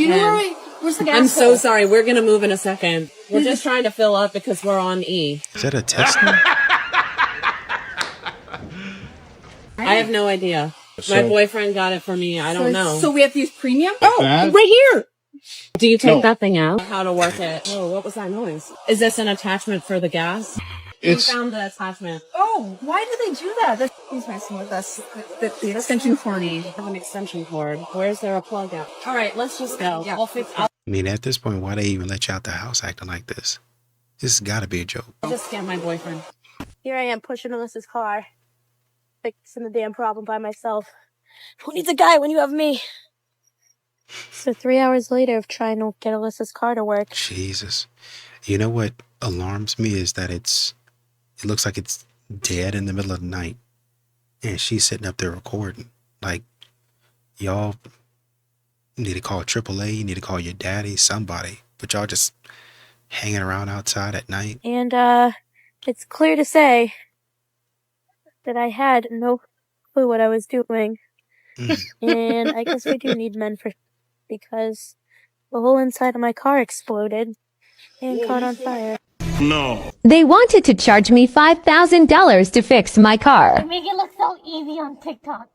you know where's the gas? I'm so sorry. We're going to move in a second. We're just trying to fill up because we're on E. Is that a Tesla? I have no idea. My boyfriend got it for me. I don't know. So we have to use premium? Oh, right here. Do you take that thing out? How to work it? Oh, what was that noise? Is this an attachment for the gas? We found the attachment. Oh, why do they do that? He's messing with us. The extension cord. I have an extension cord. Where's there a plug out? All right, let's just go. Yeah. We'll fix. I mean, at this point, why they even let you out the house acting like this? This has got to be a joke. I'll just get my boyfriend. Here I am pushing Alyssa's car, fixing the damn problem by myself. Who needs a guy when you have me? So 3 hours later of trying to get Alyssa's car to work. Jesus. You know what alarms me is that it looks like it's dead in the middle of the night. And she's sitting up there recording. Like, y'all need to call AAA, you need to call your daddy, somebody. But y'all just hanging around outside at night. And, it's clear to say that I had no clue what I was doing. And I guess we do need men because the whole inside of my car exploded and caught on fire. No. They wanted to charge me $5,000 to fix my car. They make it look so easy on TikTok.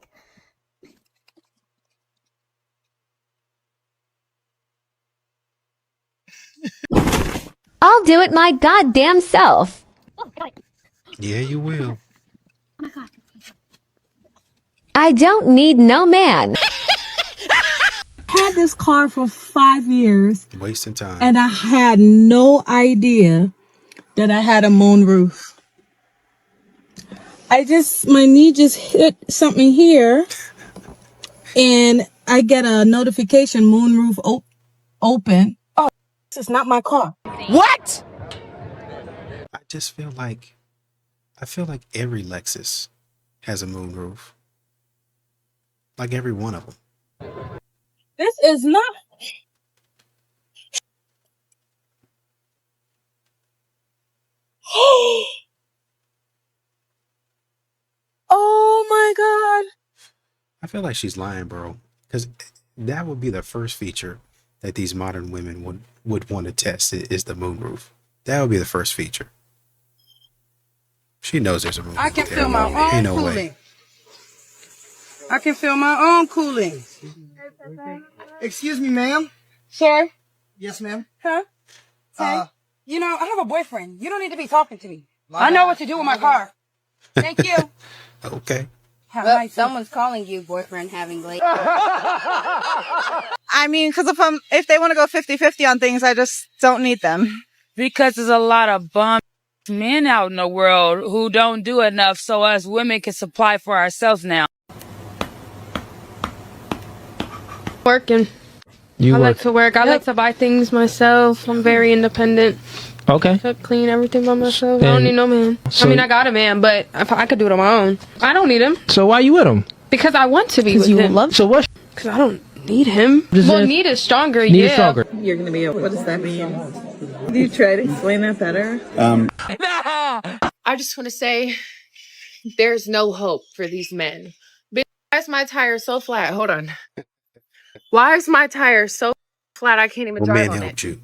I'll do it my goddamn self. Oh, God. Yeah, you will. Oh, my God. I don't need no man. Had this car for 5 years Wasting time. and I had no idea that I had a moonroof. My knee just hit something here and I get a notification, moonroof open. Oh, this is not my car. What? I feel like every Lexus has a moonroof. Like every one of them. This is not. Oh my God. I feel like she's lying, bro. Because that would be the first feature that these modern women would want to test is the moonroof. That would be the first feature. She knows there's a moonroof. I can feel my own Ain't no cooling. way. I can feel my own cooling. Excuse me, ma'am. Sir? Yes, ma'am. Huh? You know, I have a boyfriend. You don't need to be talking to me. I know what to do with my car. Thank you. Okay. Well, someone's calling you boyfriend having late. I mean, because if they want to go 50-50 on things, I just don't need them. Because there's a lot of bum men out in the world who don't do enough so us women can supply for ourselves now. Working. I like to work. I like to buy things myself. I'm very independent. Okay. Cook, clean everything by myself. I don't need no man. So, I mean, I got a man, but if I could do it on my own. I don't need him. So why you with him? Because I want to be with him. So what? Because I don't need him. Well, need is stronger, Need yeah. is stronger. You're going to be, what does that mean? Can you try to explain that better? I just want to say there's no hope for these men. Bitch, why is my tire so flat? Hold on. Why is my tire so flat I can't even drive man on helped it? you?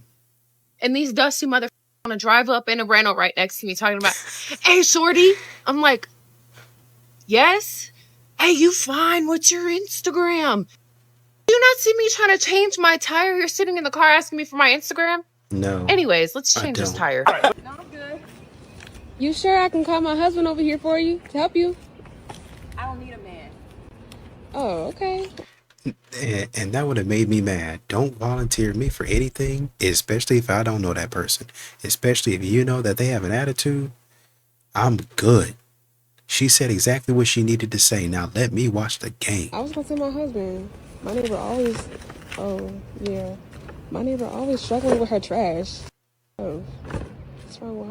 And these dusty motherfuckers want to drive up in a rental right next to me talking about, hey, shorty. I'm like, yes? Hey, you fine? What's your Instagram? Do you not see me trying to change my tire? You're sitting in the car asking me for my Instagram? No. Anyways, let's change this tire. No, I'm good. You sure I can call my husband over here for you to help you? I don't need a man. Oh, okay. And that would have made me mad. Don't volunteer me for anything, especially if I don't know that person. Especially if you know that they have an attitude. I'm good. She said exactly what she needed to say. Now let me watch the game. I was going to say my husband. My neighbor always... Oh, yeah. My neighbor always struggling with her trash. Oh, what's wrong with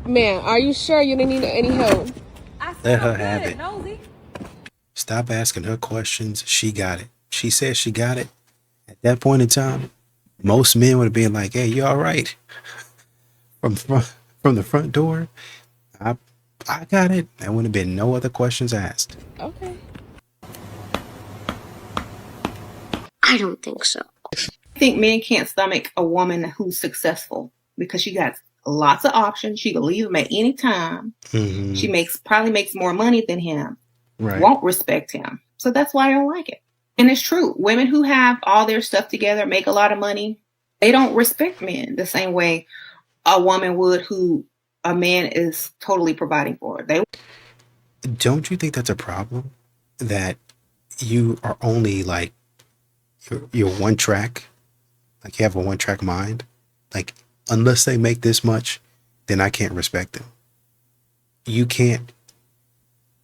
her? Man, are you sure you didn't need any help? Let her have it. Stop asking her questions. She got it. She said she got it. At that point in time, most men would have been like, hey, you all right? From the front door, I got it. There would have been no other questions asked. Okay. I don't think so. I think men can't stomach a woman who's successful because she got lots of options. She can leave him at any time. Mm-hmm. She probably makes more money than him. Right. Won't respect him. So that's why I don't like it. And it's true. Women who have all their stuff together, make a lot of money, they don't respect men the same way a woman would who a man is totally providing for. Don't you think that's a problem? That you are only like, you're one track, like you have a one track mind. Like, unless they make this much, then I can't respect them. You can't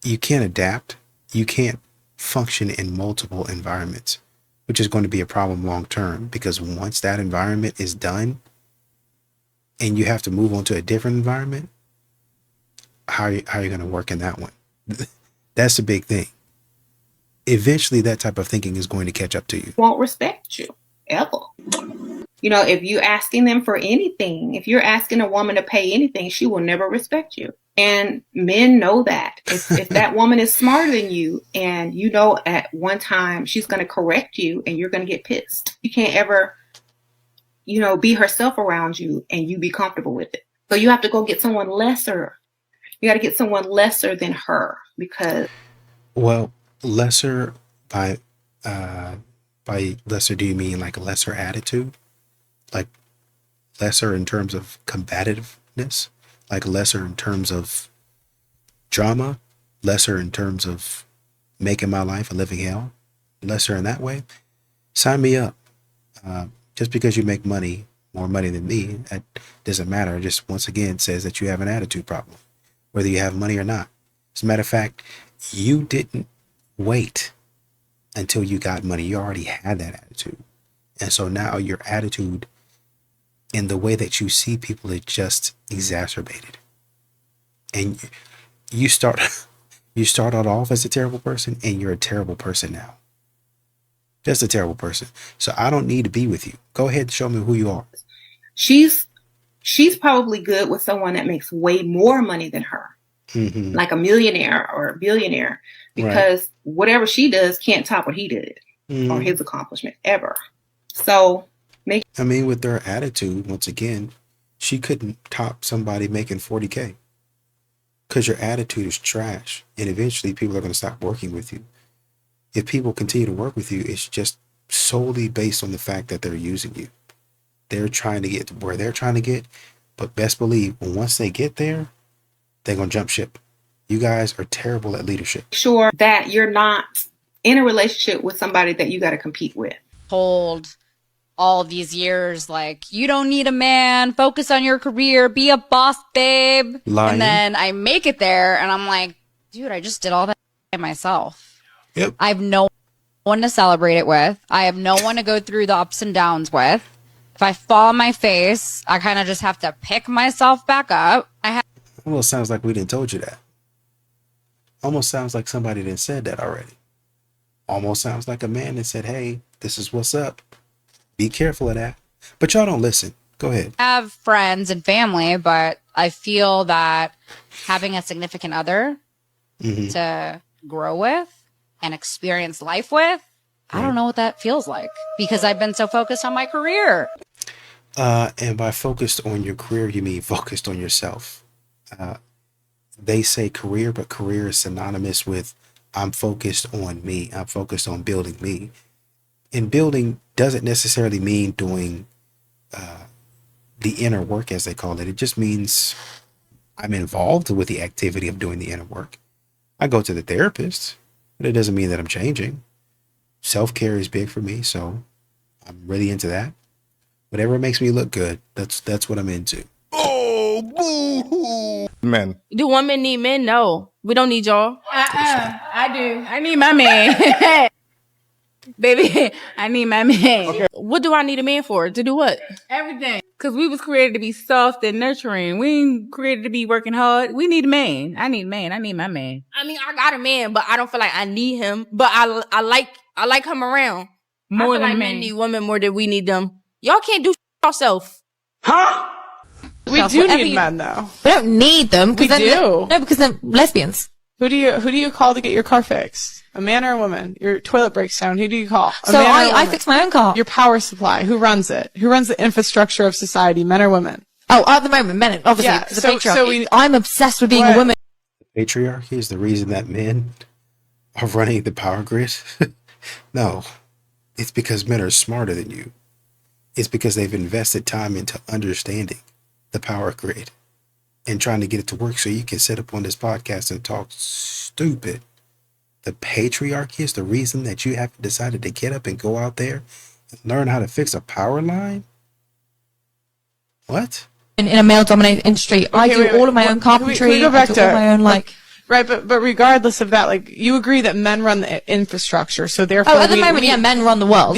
adapt. You can't function in multiple environments, which is going to be a problem long term, because once that environment is done and you have to move on to a different environment, how are you going to work in that one? That's the big thing. Eventually that type of thinking is going to catch up to you. Won't respect you ever. You know, if you're asking them for anything, if you're asking a woman to pay anything, she will never respect you. And men know that. If that woman is smarter than you, and you know at one time she's going to correct you and you're going to get pissed. You can't ever, you know, be herself around you and you be comfortable with it. So you have to go get someone lesser. You got to get someone lesser than her, because. Well, lesser by lesser, do you mean like a lesser attitude? Like lesser in terms of combativeness? Like lesser in terms of drama? Lesser in terms of making my life a living hell? Lesser in that way? Sign me up. Just because you make money, more money than me, that doesn't matter. It just once again says that you have an attitude problem, whether you have money or not. As a matter of fact, you didn't wait until you got money. You already had that attitude. And so now your attitude and the way that you see people is just exacerbated. And you start out off as a terrible person, and you're a terrible person now. Just a terrible person. So I don't need to be with you. Go ahead and show me who you are. She's probably good with someone that makes way more money than her. Mm-hmm. Like a millionaire or a billionaire, because whatever she does can't top what he did or his accomplishment ever. So with their attitude, once again, she couldn't top somebody making 40K, because your attitude is trash, and eventually people are going to stop working with you. If people continue to work with you, it's just solely based on the fact that they're using you. They're trying to get to where they're trying to get, but best believe once they get there, they're going to jump ship. You guys are terrible at leadership. Sure that you're not in a relationship with somebody that you got to compete with. Told all these years, like, you don't need a man, focus on your career, be a boss, babe. Lying. And then I make it there and I'm like, dude, I just did all that myself. Yep. I have no one to celebrate it with. I have no one to go through the ups and downs with. If I fall on my face, I kind of just have to pick myself back up. Almost sounds like we didn't told you that. Almost sounds like somebody didn't said that already. Almost sounds like a man that said, hey, this is what's up. Be careful of that. But y'all don't listen. Go ahead. I have friends and family, but I feel that having a significant other to grow with and experience life with, I don't know what that feels like, because I've been so focused on my career. And by focused on your career, you mean focused on yourself. They say career, but career is synonymous with I'm focused on me. I'm focused on building me. And building doesn't necessarily mean doing the inner work, as they call it. It just means I'm involved with the activity of doing the inner work. I go to the therapist, but it doesn't mean that I'm changing. Self-care is big for me, so I'm really into that. Whatever makes me look good, that's what I'm into. Oh, boo-hoo. Men. Do women need men? No. We don't need y'all. I do. I need my man. Baby, I need my man. Okay. What do I need a man for? To do what? Everything. Because we was created to be soft and nurturing. We ain't created to be working hard. We need a man. I need a man. I need my man. I mean, I got a man, but I don't feel like I need him. But I like him around. More than than men. Men need women more than we need them. Y'all can't do yourself. Huh? We do need men, though. We don't need them. We do. No, because they're lesbians. Who do you call to get your car fixed? A man or a woman? Your toilet breaks down. Who do you call? So I fix my own car. Your power supply. Who runs it? Who runs the infrastructure of society? Men or women? Oh, at the moment, men. Obviously, Yeah, the so patriarchy. I'm obsessed with being a woman. Patriarchy is the reason that men are running the power grid. No, it's because men are smarter than you. It's because they've invested time into understanding the power grid and trying to get it to work so you can sit up on this podcast and talk stupid. The patriarchy is the reason that you have decided to get up and go out there and learn how to fix a power line? What? In a male-dominated industry, I do all of my own carpentry. Can we go back I do all my own Right, but regardless of that, like, you agree that men run the infrastructure, so therefore at the moment, men run the world.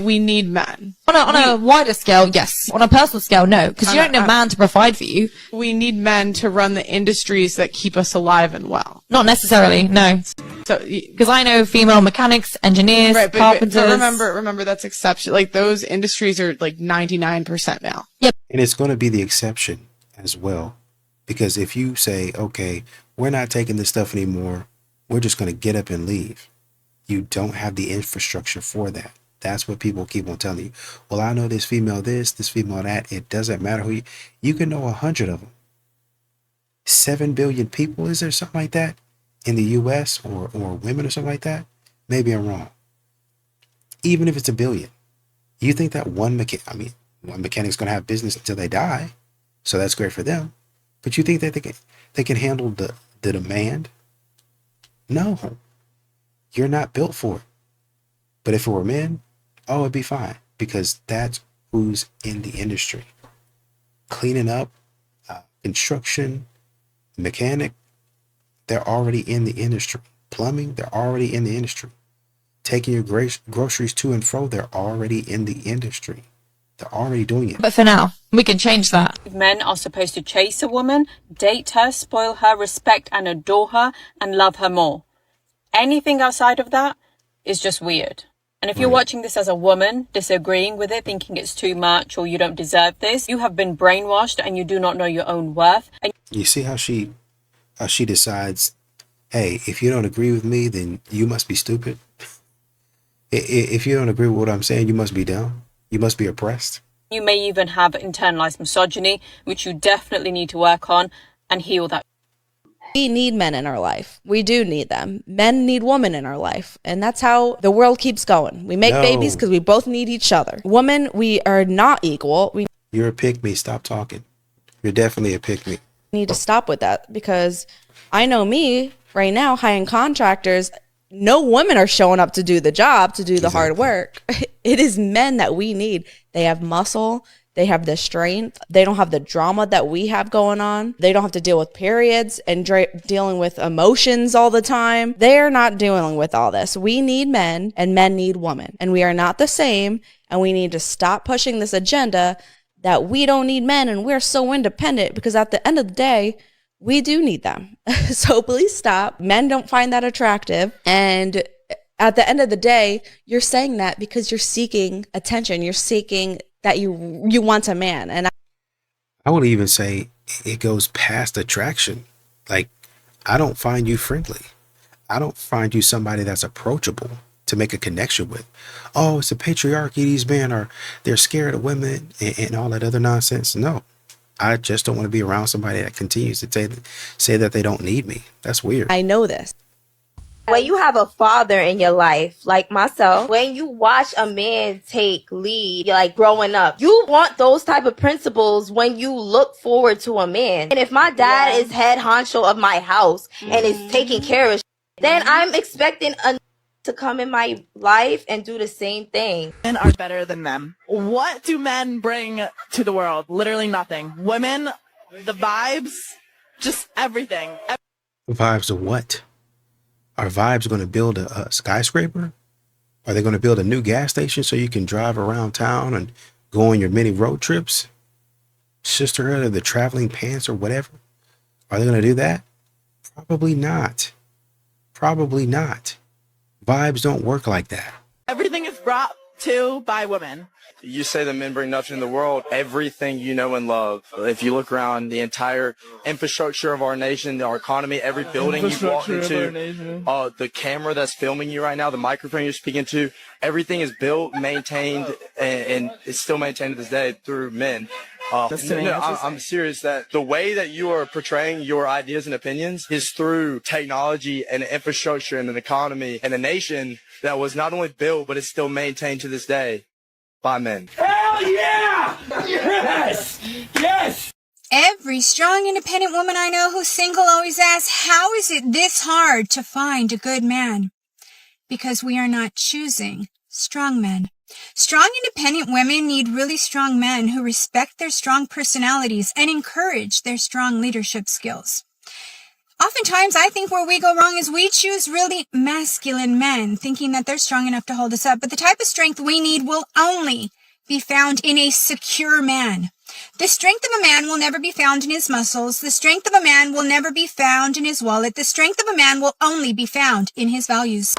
We need men. On a wider scale, yes. On a personal scale, no, because you don't need a man to provide for you. We need men to run the industries that keep us alive and well. Not necessarily, no. So, because I know female mechanics, engineers, right, carpenters. But remember that's exception. Like, those industries are like 99% male. Yep. And it's going to be the exception as well. Because if you say, okay, we're not taking this stuff anymore, we're just going to get up and leave. You don't have the infrastructure for that. That's what people keep on telling you. Well, I know this female this female that. It doesn't matter who you can know 100 of them. 7 billion people, is there something like that in the US or women or something like that? Maybe I'm wrong. Even if it's 1 billion, you think that one mechanic's going to have business until they die. So that's great for them. But you think that they can handle the demand? No, you're not built for it. But if it were men, it'd be fine, because that's who's in the industry. Cleaning up, construction, mechanic, they're already in the industry. Plumbing, they're already in the industry. Taking your groceries to and fro, they're already in the industry. They're already doing it. But for now, we can change that. Men are supposed to chase a woman, date her, spoil her, respect and adore her, and love her more. Anything outside of that is just weird. And if you're watching this as a woman, disagreeing with it, thinking it's too much or you don't deserve this, you have been brainwashed and you do not know your own worth. And you see how she decides, hey, if you don't agree with me, then you must be stupid. If you don't agree with what I'm saying, you must be dumb. You must be oppressed. you may even have internalized misogyny, which you definitely need to work on and heal that. We need men in our life. We do need them. Men need women in our life. And that's how the world keeps going. We make babies because we both need each other. Women, we are not equal. You're a pick-me. Stop talking. You're definitely a pick-me. Need to stop with that, because I know me right now, high-end contractors, no women are showing up to do the job, to do the hard work. It is men that we need. They have muscle. They have the strength. They don't have the drama that we have going on. They don't have to deal with periods and dealing with emotions all the time. They are not dealing with all this. We need men, and men need women. And we are not the same. And we need to stop pushing this agenda that we don't need men and we're so independent, because at the end of the day, we do need them. So please stop. Men don't find that attractive. And at the end of the day, you're saying that because you're seeking attention. You're seeking that you want a man. And I would even say it goes past attraction. Like, I don't find you friendly. I don't find you somebody that's approachable to make a connection with. Oh, it's a patriarchy. These men they're scared of women and all that other nonsense. No, I just don't want to be around somebody that continues to say that they don't need me. That's weird. I know this. When you have a father in your life, like myself, when you watch a man take lead, like growing up, you want those type of principles when you look forward to a man. And if my dad is head honcho of my house and is taking care of then I'm expecting to come in my life and do the same thing. Men are better than them. What do men bring to the world? Literally nothing. Women, the vibes, just everything. Vibes of what? Are vibes going to build a skyscraper? Are they going to build a new gas station so you can drive around town and go on your many road trips? Sisterhood of the traveling pants or whatever? Are they going to do that? Probably not. Probably not. Vibes don't work like that. Everything is brought Two, by women. You say that men bring nothing to the world, everything you know and love. If you look around the entire infrastructure of our nation, our economy, every building you walk into, the camera that's filming you right now, the microphone you're speaking to, everything is built, maintained, and it's still maintained to this day through men. I'm serious that the way that you are portraying your ideas and opinions is through technology and infrastructure and an economy and a nation that was not only built, but it's still maintained to this day by men. Hell yeah! Yes! Yes! Every strong, independent woman I know who's single always asks, how is it this hard to find a good man? Because we are not choosing strong men. Strong, independent women need really strong men who respect their strong personalities and encourage their strong leadership skills. Oftentimes, I think where we go wrong is we choose really masculine men, thinking that they're strong enough to hold us up. But the type of strength we need will only be found in a secure man. The strength of a man will never be found in his muscles. The strength of a man will never be found in his wallet. The strength of a man will only be found in his values.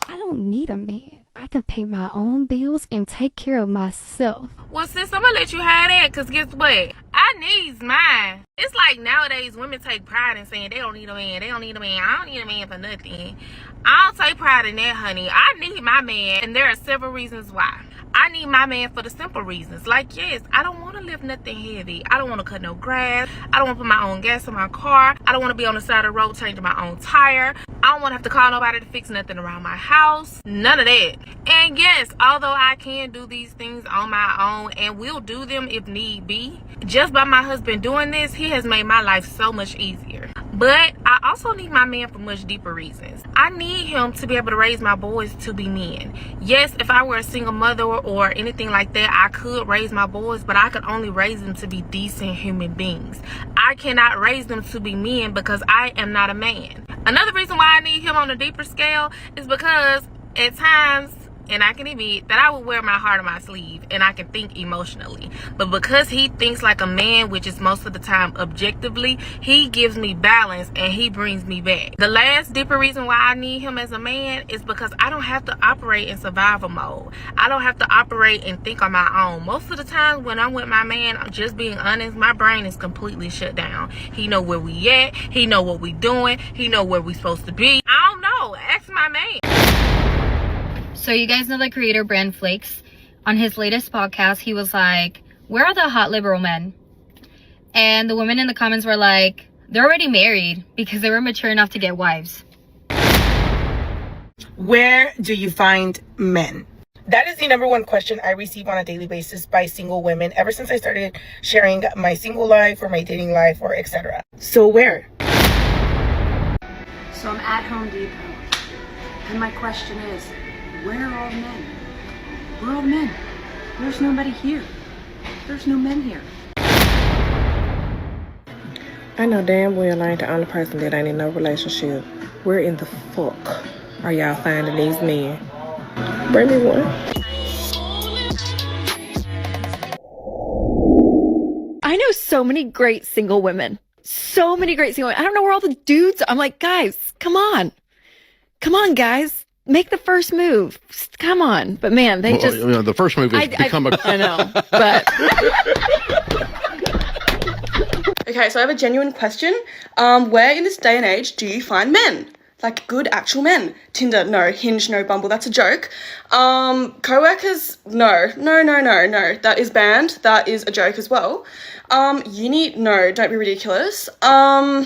I don't need a man. I can pay my own bills and take care of myself. Well, sis, I'm gonna let you have that, because guess what? I needs mine. It's like nowadays women take pride in saying they don't need a man. They don't need a man. I don't need a man for nothing. I don't take pride in that, honey. I need my man, and there are several reasons why. I need my man for the simple reasons. Like, yes, I don't want to lift nothing heavy. I don't want to cut no grass. I don't want to put my own gas in my car. I don't want to be on the side of the road changing my own tire. I don't want to have to call nobody to fix nothing around my house. None of that. And yes, although I can do these things on my own and will do them if need be, just by my husband doing this, he has made my life so much easier. But I also need my man for much deeper reasons. I need him to be able to raise my boys to be men. Yes, if I were a single mother or anything like that, I could raise my boys, but I could only raise them to be decent human beings. I cannot raise them to be men because I am not a man. Another reason why I need him on a deeper scale is because at times, and I can admit that I would wear my heart on my sleeve and I can think emotionally. But because he thinks like a man, which is most of the time objectively, he gives me balance and he brings me back. The last deeper reason why I need him as a man is because I don't have to operate in survival mode. I don't have to operate and think on my own. Most of the time when I'm with my man, I'm just being honest, my brain is completely shut down. He know where we at. He know what we doing. He know where we supposed to be. I don't know. Ask my man. So you guys know the creator Brand Flakes. On his latest podcast, he was like, where are the hot liberal men? And the women in the comments were like, they're already married because they were mature enough to get wives. Where do you find men? That is the number one question I receive on a daily basis by single women ever since I started sharing my single life or my dating life or etc. So where? So I'm at Home Depot. And my question is, where are all the men? Where are all the men? There's nobody here. There's no men here. I know damn well I ain't the only person that ain't in no relationship. Where in the fuck are y'all finding these men? Bring me one. I know so many great single women. So many great single women. I don't know where all the dudes are. I'm like, guys, come on. Come on, guys. Make the first move. Come on. But man, they just... You know, the first move is become a... I know, but... Okay, so I have a genuine question. Where in this day and age do you find men? Like good actual men? Tinder, no. Hinge, no. Bumble, that's a joke. Co-workers, no. No. That is banned. That is a joke as well. Uni, no. Don't be ridiculous. I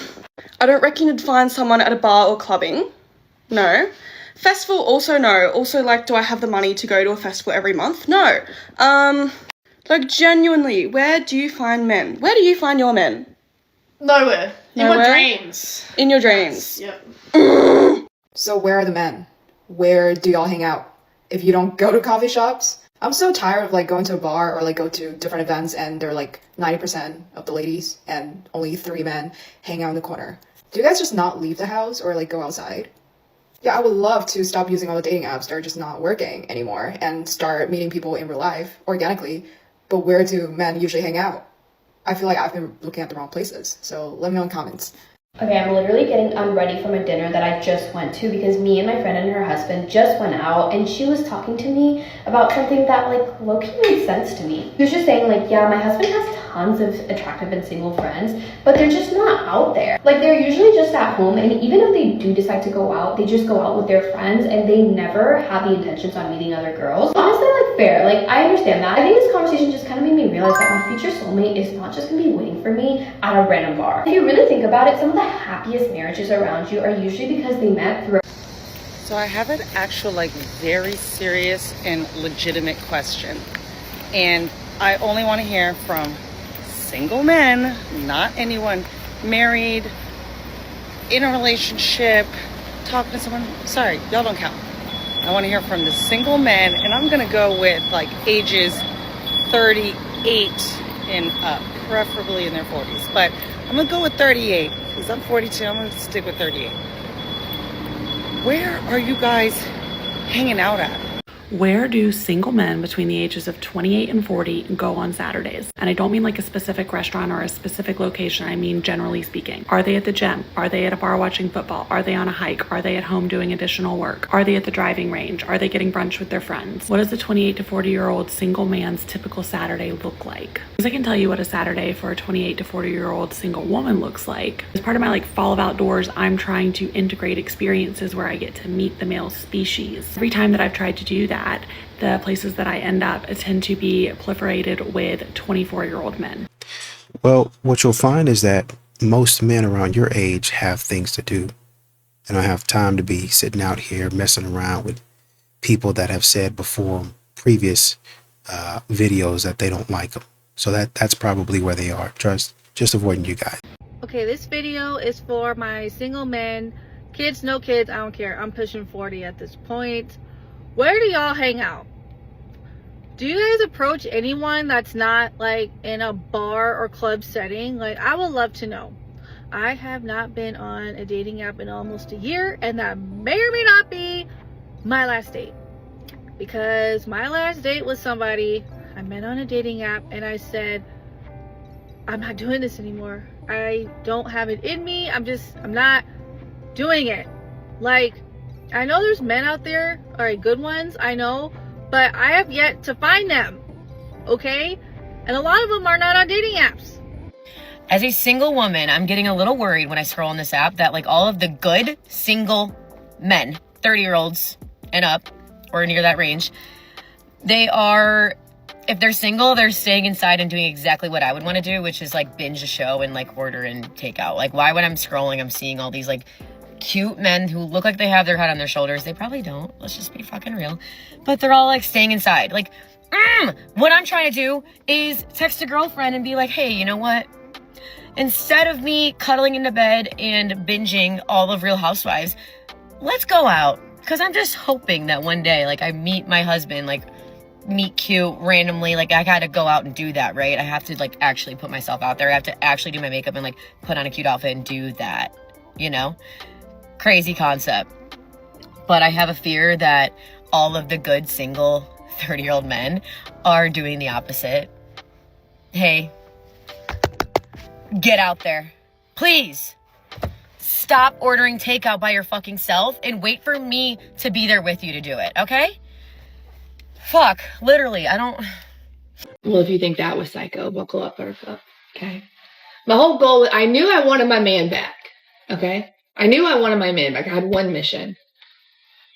don't reckon you'd find someone at a bar or clubbing. No. Festival, also no. Also, like, do I have the money to go to a festival every month? No. Like, genuinely, where do you find men? Where do you find your men? Nowhere. In my dreams. In your dreams. Yep. So where are the men? Where do y'all hang out? If you don't go to coffee shops? I'm so tired of, like, going to a bar or, like, go to different events and they're, like, 90% of the ladies and only 3 men hang out in the corner. Do you guys just not leave the house or, like, go outside? Yeah, I would love to stop using all the dating apps that are just not working anymore and start meeting people in real life organically. But where do men usually hang out? I feel like I've been looking at the wrong places. So let me know in the comments. Okay, I'm literally getting ready from a dinner that I just went to because me and my friend and her husband just went out, and she was talking to me about something that like low-key made sense to me. She was just saying like, yeah, my husband has tons of attractive and single friends, but they're just not out there. Like they're usually just at home, and even if they do decide to go out, they just go out with their friends and they never have the intentions on meeting other girls. Honestly, like fair, like I understand that. I think this conversation just kind of made me realize that my future soulmate is not just gonna be waiting for me at a random bar. If you really think about it, some of the happiest marriages around you are usually because they met through. So I have an actual like very serious and legitimate question, and I only want to hear from single men, not anyone married, in a relationship, talking to someone. Sorry, y'all don't count. I want to hear from the single men, and I'm gonna go with like ages 38 and up, preferably in their 40s, but I'm gonna go with 38 because I'm 42. I'm gonna stick with 38. Where are you guys hanging out at? Where do single men between the ages of 28 and 40 go on Saturdays? And I don't mean like a specific restaurant or a specific location. I mean, generally speaking. Are they at the gym? Are they at a bar watching football? Are they on a hike? Are they at home doing additional work? Are they at the driving range? Are they getting brunch with their friends? What does a 28 to 40-year-old single man's typical Saturday look like? Because I can tell you what a Saturday for a 28 to 40-year-old single woman looks like. As part of my like fall of outdoors, I'm trying to integrate experiences where I get to meet the male species. Every time that I've tried to do that, the places that I end up tend to be proliferated with 24-year-old men. Well, what you'll find is that most men around your age have things to do. They don't have time to be sitting out here messing around with people that have said before previous videos that they don't like them. So that's probably where they are. Just avoiding you guys. Okay, this video is for my single men. Kids, no kids, I don't care. I'm pushing 40 at this point. Where do y'all hang out? Do you guys approach anyone that's not like in a bar or club setting? Like, I would love to know. I have not been on a dating app in almost a year, and that may or may not be my last date. Because my last date was somebody I met on a dating app, and I said, I'm not doing this anymore. I don't have it in me. I'm not doing it. Like, I know there's men out there, alright, good ones, I know, but I have yet to find them, okay? And a lot of them are not on dating apps. As a single woman, I'm getting a little worried when I scroll on this app that like all of the good single men, 30-year-olds and up, or near that range, they are, if they're single, they're staying inside and doing exactly what I would want to do, which is like binge a show and like order and take out. Like, why when I'm scrolling, I'm seeing all these like cute men who look like they have their head on their shoulders. They probably don't. Let's just be fucking real. But they're all like staying inside. Like, what I'm trying to do is text a girlfriend and be like, hey, you know what? Instead of me cuddling into bed and binging all of Real Housewives, let's go out. Because I'm just hoping that one day, like, I meet my husband, like, meet cute randomly. Like, I gotta go out and do that, right? I have to, like, actually put myself out there. I have to actually do my makeup and, like, put on a cute outfit and do that, you know? Crazy concept. But I have a fear that all of the good single 30-year-old men are doing the opposite. Hey, get out there. Please stop ordering takeout by your fucking self and wait for me to be there with you to do it, okay? Fuck, literally, I don't... Well, if you think that was psycho, buckle up, Buttercup, okay? My whole goal, I knew I wanted my man back, okay? I knew I wanted my man back. I had one mission.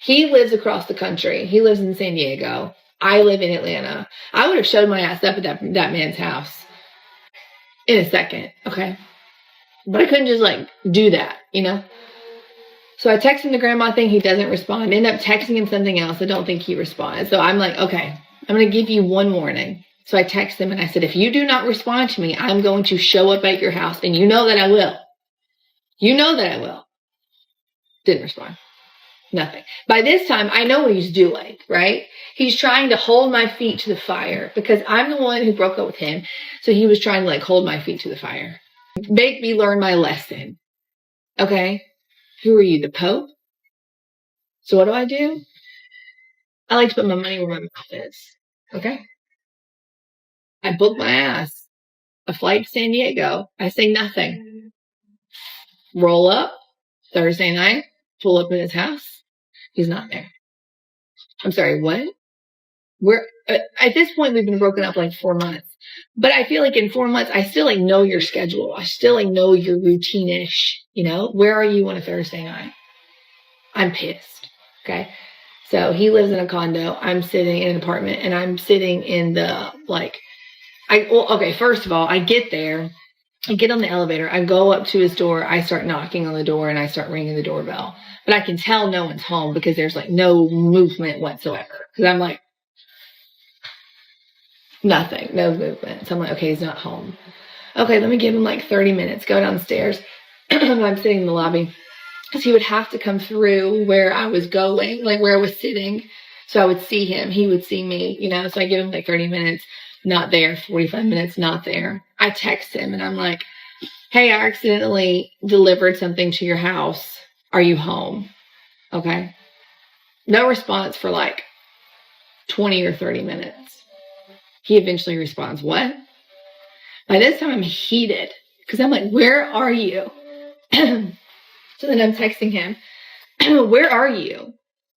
He lives across the country. He lives in San Diego. I live in Atlanta. I would have showed my ass up at that man's house in a second, okay? But I couldn't just, like, do that, you know? So I text him the grandma thing. He doesn't respond. I end up texting him something else. I don't think he responds. So I'm like, okay, I'm going to give you one warning. So I text him and I said, if you do not respond to me, I'm going to show up at your house. And you know that I will. You know that I will. Didn't respond. Nothing. By this time, I know what he's doing, right? He's trying to hold my feet to the fire because I'm the one who broke up with him. So he was trying to, like, hold my feet to the fire. Make me learn my lesson. Okay? Who are you, the Pope? So what do? I like to put my money where my mouth is. Okay? I booked my ass a flight to San Diego. I say nothing. Roll up Thursday night, pull up at his house. He's not there. I'm sorry, what? We're at this point we've been broken up like 4 months, but I feel like in 4 months I still like know your schedule. I still like know your routine-ish. You know, where are you on a Thursday night? I'm pissed. Okay, so he lives in a condo. I'm sitting in an apartment, and I'm sitting in the first of all, I get there. I get on the elevator. I go up to his door. I start knocking on the door, and I start ringing the doorbell. But I can tell no one's home because there's like no movement whatsoever. Because I'm like, nothing, no movement. So I'm like, okay, he's not home. Okay, let me give him like 30 minutes. Go downstairs. I'm sitting in the lobby. Because he would have to come through where I was going, like where I was sitting. So I would see him. He would see me, you know. So I give him like 30 minutes. Not there. 45 minutes. Not there. I text him and I'm like, hey, I accidentally delivered something to your house. Are you home? Okay. No response for like 20 or 30 minutes. He eventually responds, what? By this time I'm heated because I'm like, where are you? So then I'm texting him, where are you?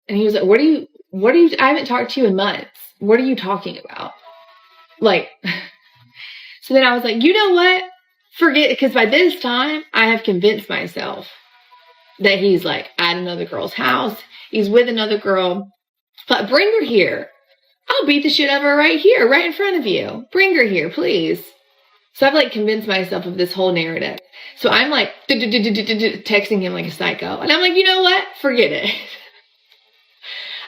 And he was like, what are you, I haven't talked to you in months. What are you talking about? Like, so then I was like, you know what? Forget it. Because by this time, I have convinced myself that he's like at another girl's house. He's with another girl. But bring her here. I'll beat the shit out of her right here, right in front of you. Bring her here, please. So I've like convinced myself of this whole narrative. So I'm like texting him like a psycho. And I'm like, you know what? Forget it.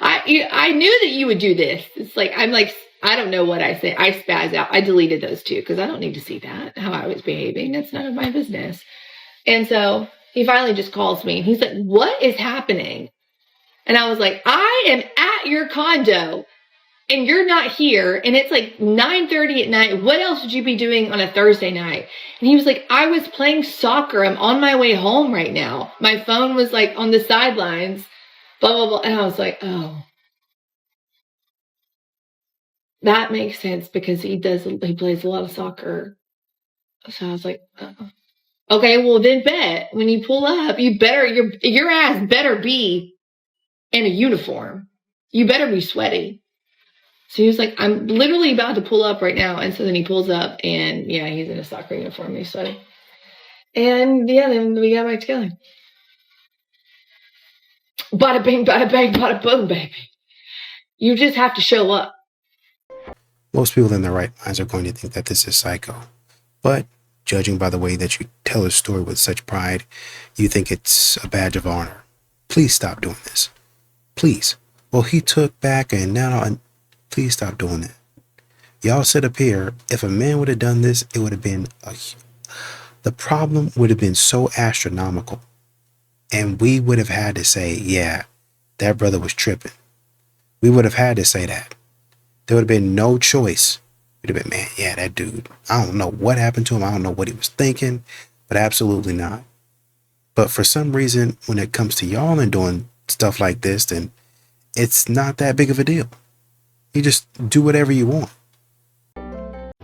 I knew that you would do this. It's like, I'm like, I don't know what I say. I spaz out. I deleted those two because I don't need to see that, how I was behaving. That's none of my business. And so he finally just calls me and he's like, what is happening? And I was like, I am at your condo and you're not here. And it's like 9:30 at night. What else would you be doing on a Thursday night? And he was like, I was playing soccer. I'm on my way home right now. My phone was like on the sidelines, blah, blah, blah. And I was like, oh. That makes sense because he plays a lot of soccer. So I was like, okay, well then bet when you pull up, your ass better be in a uniform. You better be sweaty. So he was like, I'm literally about to pull up right now. And so then he pulls up and yeah, he's in a soccer uniform. He's sweaty. And yeah, then we got back together. Bada bing, bada bang, bada boom, baby. You just have to show up. Most people in their right minds are going to think that this is psycho. But judging by the way that you tell a story with such pride, you think it's a badge of honor. Please stop doing this. Please. Well, he took back and now, please stop doing that. Y'all sit up here. If a man would have done this, it would have been the problem would have been so astronomical. And we would have had to say, yeah, that brother was tripping. We would have had to say that. There would have been no choice. It would have been, man, yeah, that dude, I don't know what happened to him. I don't know what he was thinking, but absolutely not. But for some reason, when it comes to y'all and doing stuff like this, then it's not that big of a deal. You just do whatever you want.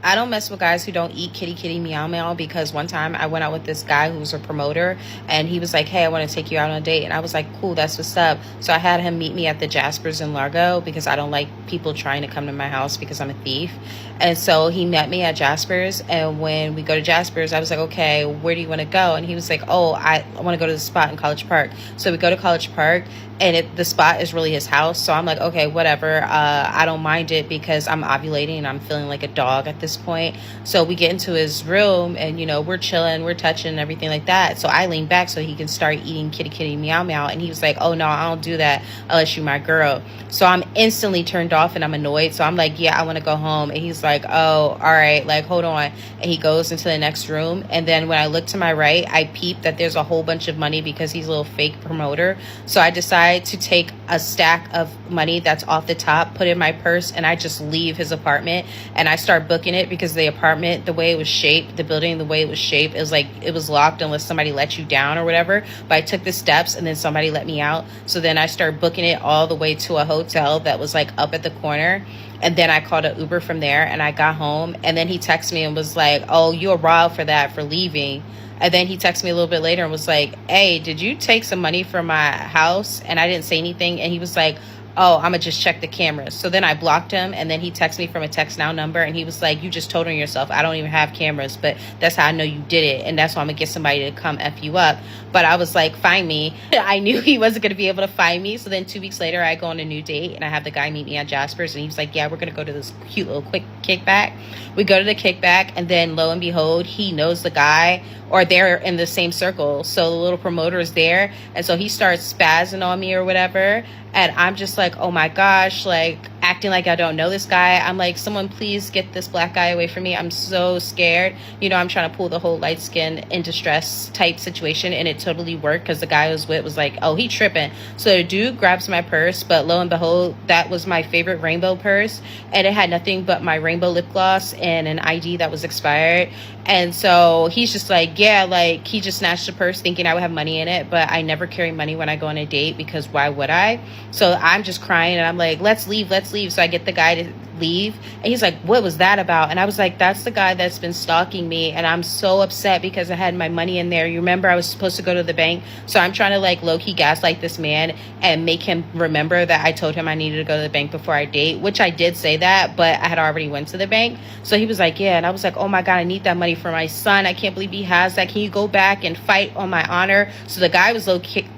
I don't mess with guys who don't eat kitty kitty meow meow, because one time I went out with this guy who was a promoter and he was like, hey, I want to take you out on a date. And I was like, cool, that's what's up. So I had him meet me at the Jaspers in Largo because I don't like people trying to come to my house because I'm a thief. And so he met me at Jaspers, and when we go to Jaspers, I was like, okay, where do you want to go? And he was like, oh, I want to go to the spot in College Park. So we go to College Park, and the spot is really his house. So I'm like, okay, whatever. I don't mind it because I'm ovulating and I'm feeling like a dog at this point. So we get into his room and, you know, we're chilling, we're touching and everything like that. So I lean back so he can start eating kitty kitty meow meow. And he was like, oh, no, I don't do that unless you're my girl. So I'm instantly turned off and I'm annoyed. So I'm like, yeah, I want to go home. And he's like, oh, all right, like, hold on. And he goes into the next room. And then when I look to my right, I peep that there's a whole bunch of money because he's a little fake promoter. So I decide to take a stack of money that's off the top, put it in my purse, and I just leave his apartment and I start booking it because the apartment, the way it was shaped, the building, the way it was shaped, it was like it was locked unless somebody let you down or whatever. But I took the steps and then somebody let me out. So then I start booking it all the way to a hotel that was like up at the corner. And then I called an Uber from there and I got home. And then he texted me and was like, oh, you arrived for that, for leaving. And then he texted me a little bit later and was like, hey, did you take some money from my house? And I didn't say anything. And he was like, oh, I'm gonna just check the cameras. So then I blocked him, and then he texted me from a text now number, and he was like, you just told on yourself. I don't even have cameras, but that's how I know you did it, and that's why I'm gonna get somebody to come F you up. But I was like, find me. I knew he wasn't gonna be able to find me. So then 2 weeks later, I go on a new date, and I have the guy meet me at Jasper's, and he was like, yeah, we're gonna go to this cute little quick kickback. We go to the kickback, and then lo and behold, he knows the guy, or they're in the same circle. So the little promoter is there, and so he starts spazzing on me or whatever. And I'm just like, oh my gosh, like acting like I don't know this guy. I'm like, someone please get this black guy away from me. I'm so scared. You know, I'm trying to pull the whole light skin in distress type situation, and it totally worked because the guy I was with was like, oh, he tripping. So the dude grabs my purse, but lo and behold, that was my favorite rainbow purse, and it had nothing but my rainbow lip gloss and an ID that was expired. And so he's just like, yeah, like he just snatched the purse thinking I would have money in it, but I never carry money when I go on a date because why would I? So I'm just crying and I'm like, let's leave. So I get the guy to leave, and he's like, what was that about? And I was like, that's the guy that's been stalking me, and I'm so upset because I had my money in there. You remember I was supposed to go to the bank, so I'm trying to like low-key gaslight this man and make him remember that I told him I needed to go to the bank before I date, which I did say that, but I had already went to the bank. So he was like, yeah, and I was like, oh my god, I need that money for my son. I can't believe he has that. Can you go back and fight on my honor? So the guy was low-key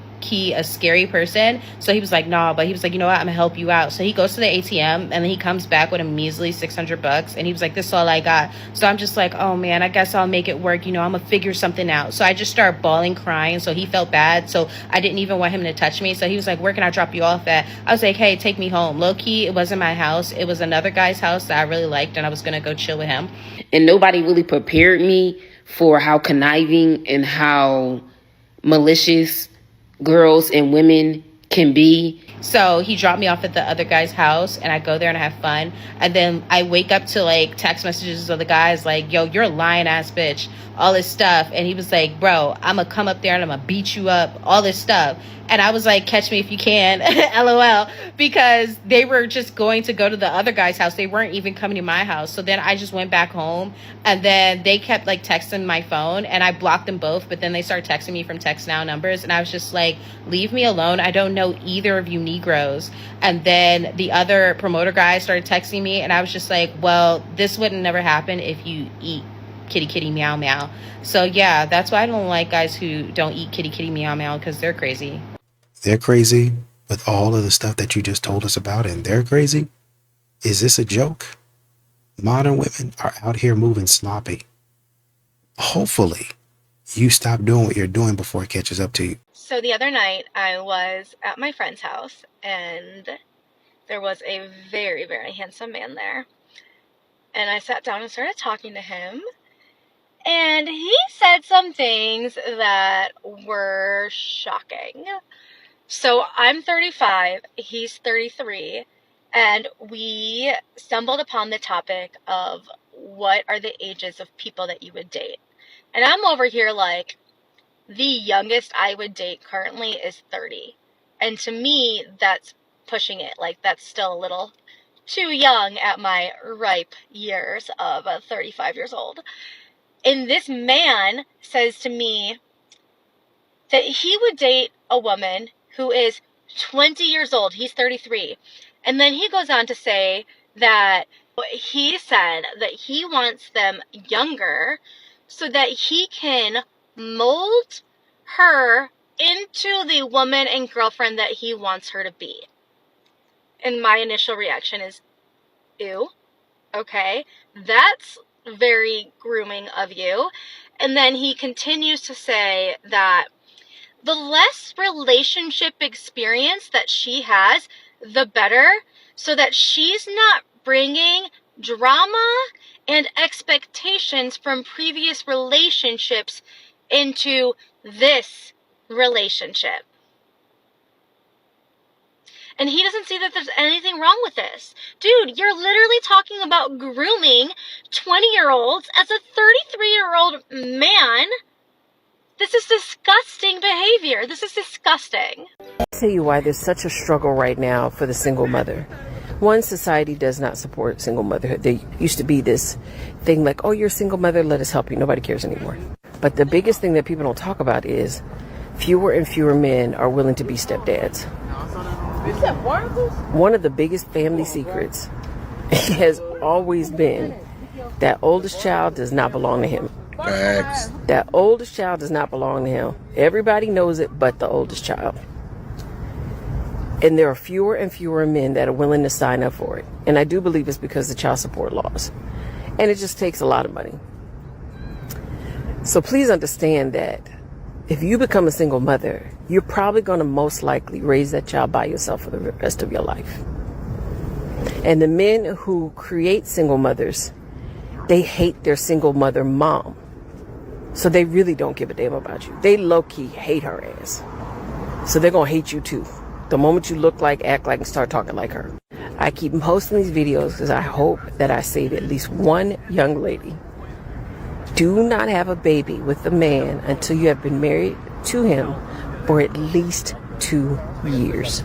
a scary person, so he was like, nah, but he was like, you know what, I'm gonna help you out. So he goes to the ATM, and then he comes back with a measly $600, and he was like, this is all I got. So I'm just like, oh man, I guess I'll make it work, you know, I'm gonna figure something out. So I just started bawling, crying. So he felt bad, so I didn't even want him to touch me. So he was like, where can I drop you off at? I was like, hey, take me home. Low-key, it wasn't my house, it was another guy's house that I really liked, and I was gonna go chill with him. And nobody really prepared me for how conniving and how malicious girls and women can be. So he dropped me off at the other guy's house, and I go there and I have fun. And then I wake up to like text messages of the guys like, yo, you're a lying ass bitch, all this stuff. And he was like, bro, I'm gonna come up there and I'm gonna beat you up, all this stuff. And I was like, catch me if you can, LOL, because they were just going to go to the other guy's house. They weren't even coming to my house. So then I just went back home, and then they kept like texting my phone, and I blocked them both. But then they started texting me from text now numbers, and I was just like, leave me alone. I don't know either of you Negroes. And then the other promoter guy started texting me, and I was just like, well, this wouldn't never happen if you eat kitty kitty meow meow. So yeah, that's why I don't like guys who don't eat kitty kitty meow meow, because they're crazy. They're crazy with all of the stuff that you just told us about, and they're crazy. Is this a joke? Modern women are out here moving sloppy. Hopefully, you stop doing what you're doing before it catches up to you. So the other night, I was at my friend's house, and there was a very, very handsome man there. And I sat down and started talking to him. And he said some things that were shocking. So I'm 35, he's 33, and we stumbled upon the topic of what are the ages of people that you would date. And I'm over here like, the youngest I would date currently is 30. And to me, that's pushing it. Like, that's still a little too young at my ripe years of 35 years old. And this man says to me that he would date a woman who is 20 years old. He's 33. And then he goes on to say that he said that he wants them younger so that he can mold her into the woman and girlfriend that he wants her to be. And my initial reaction is, ew, okay, that's very grooming of you. And then he continues to say that the less relationship experience that she has, the better, so that she's not bringing drama and expectations from previous relationships into this relationship. And he doesn't see that there's anything wrong with this. Dude, you're literally talking about grooming 20-year-olds as a 33-year-old man. This is disgusting behavior. This is disgusting. I'll tell you why there's such a struggle right now for the single mother. One, society does not support single motherhood. There used to be this thing like, oh, you're a single mother, let us help you. Nobody cares anymore. But the biggest thing that people don't talk about is fewer and fewer men are willing to be stepdads. One of the biggest family secrets has always been that oldest child does not belong to him. Facts. That oldest child does not belong to him. Everybody knows it but the oldest child. And there are fewer and fewer men that are willing to sign up for it. And I do believe it's because of child support laws. And it just takes a lot of money. So please understand that if you become a single mother, you're probably going to most likely raise that child by yourself for the rest of your life. And the men who create single mothers, they hate their single mother mom. So they really don't give a damn about you. They low-key hate her ass. So they're going to hate you too. The moment you look like, act like, and start talking like her. I keep posting these videos because I hope that I save at least one young lady. Do not have a baby with a man until you have been married to him for at least 2 years.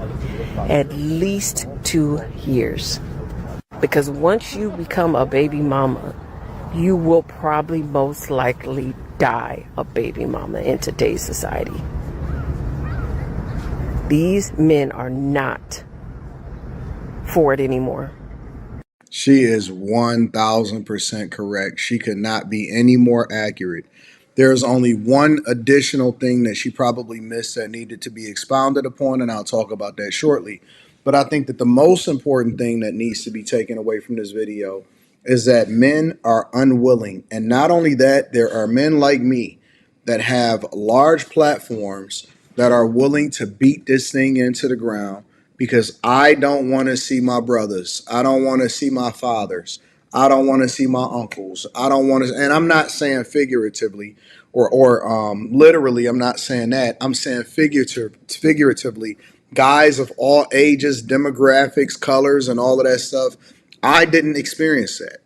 At least 2 years. Because once you become a baby mama, you will probably most likely die a baby mama in today's society. These men are not for it anymore. She is 1000% correct. She could not be any more accurate. There's only one additional thing that she probably missed that needed to be expounded upon, and I'll talk about that shortly. But I think that the most important thing that needs to be taken away from this video is that men are unwilling. And not only that, there are men like me that have large platforms that are willing to beat this thing into the ground because I don't want to see my brothers. I don't want to see my fathers. I don't want to see my uncles. I don't want to, and I'm not saying figuratively or literally, I'm not saying that. I'm saying figuratively, guys of all ages, demographics, colors, and all of that stuff. I didn't experience that.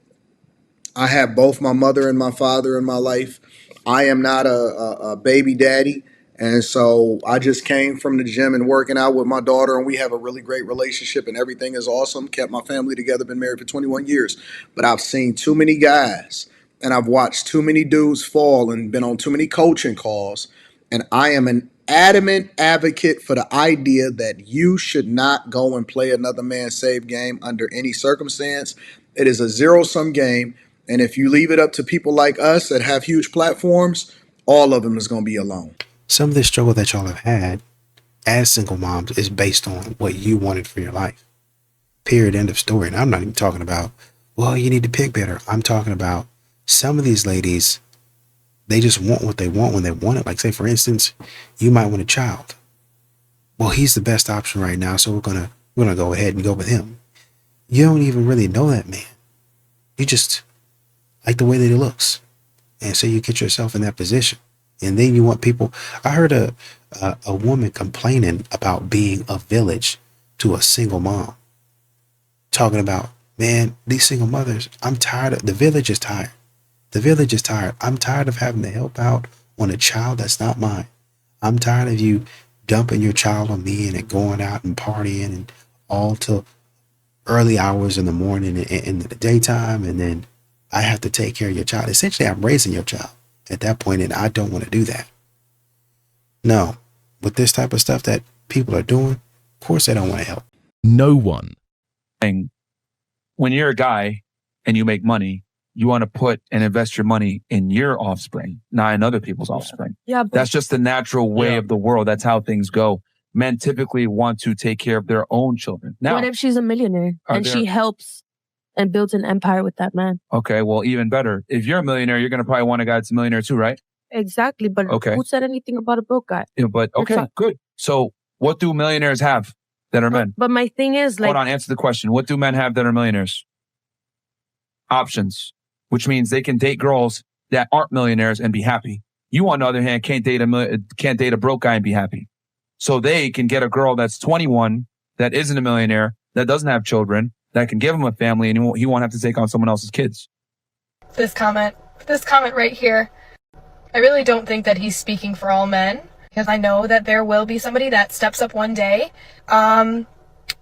I have both my mother and my father in my life. I am not a baby daddy. And so I just came from the gym and working out with my daughter, and we have a really great relationship and everything is awesome. Kept my family together, been married for 21 years. But I've seen too many guys and I've watched too many dudes fall and been on too many coaching calls. And I am an adamant advocate for the idea that you should not go and play another man's save game under any circumstance. It is a zero-sum game. And if you leave it up to people like us that have huge platforms, all of them is going to be alone. Some of the struggle that y'all have had as single moms is based on what you wanted for your life. Period. End of story. And I'm not even talking about, well, you need to pick better. I'm talking about some of these ladies, they just want what they want when they want it. Like, say, for instance, you might want a child. Well, he's the best option right now, so we're gonna go ahead and go with him. You don't even really know that man. You just like the way that he looks. And so you get yourself in that position. And then you want people. I heard a woman complaining about being a village to a single mom. Talking about, man, these single mothers, I'm tired of, the village is tired. The village is tired. I'm tired of having to help out on a child that's not mine. I'm tired of you dumping your child on me and going out and partying and all till early hours in the morning and in the daytime. And then I have to take care of your child. Essentially, I'm raising your child at that point, and I don't want to do that. No, with this type of stuff that people are doing, of course they don't want to help. No one. When you're a guy and you make money, you want to put and invest your money in your offspring, not in other people's offspring. Yeah, but that's just the natural way of the world. That's how things go. Men typically want to take care of their own children. Now, what if she's a millionaire and she helps and builds an empire with that man? Okay, well, even better. If you're a millionaire, you're going to probably want a guy that's a millionaire too, right? Exactly, but who said anything about a broke guy? Yeah, but okay, good. So what do millionaires have that are men? But my thing is, like... Hold on, answer the question. What do men have that are millionaires? Options, which means they can date girls that aren't millionaires and be happy. You, on the other hand, can't date a broke guy and be happy. So they can get a girl that's 21, that isn't a millionaire, that doesn't have children, that can give him a family, and he won't have to take on someone else's kids. This comment right here, I really don't think that he's speaking for all men, because I know that there will be somebody that steps up one day.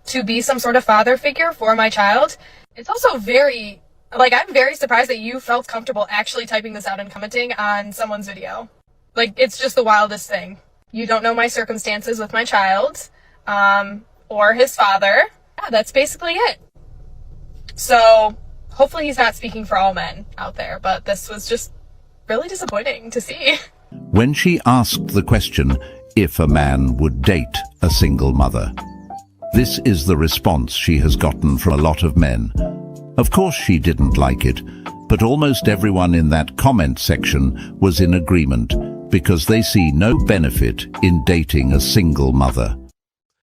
to be some sort of father figure for my child. It's also very, like, I'm very surprised that you felt comfortable actually typing this out and commenting on someone's video. Like, it's just the wildest thing. You don't know my circumstances with my child, or his father. Yeah, that's basically it. So, hopefully he's not speaking for all men out there, but this was just really disappointing to see. When she asked the question if a man would date a single mother, this is the response she has gotten from a lot of men. Of course she didn't like it, but almost everyone in that comment section was in agreement because they see no benefit in dating a single mother.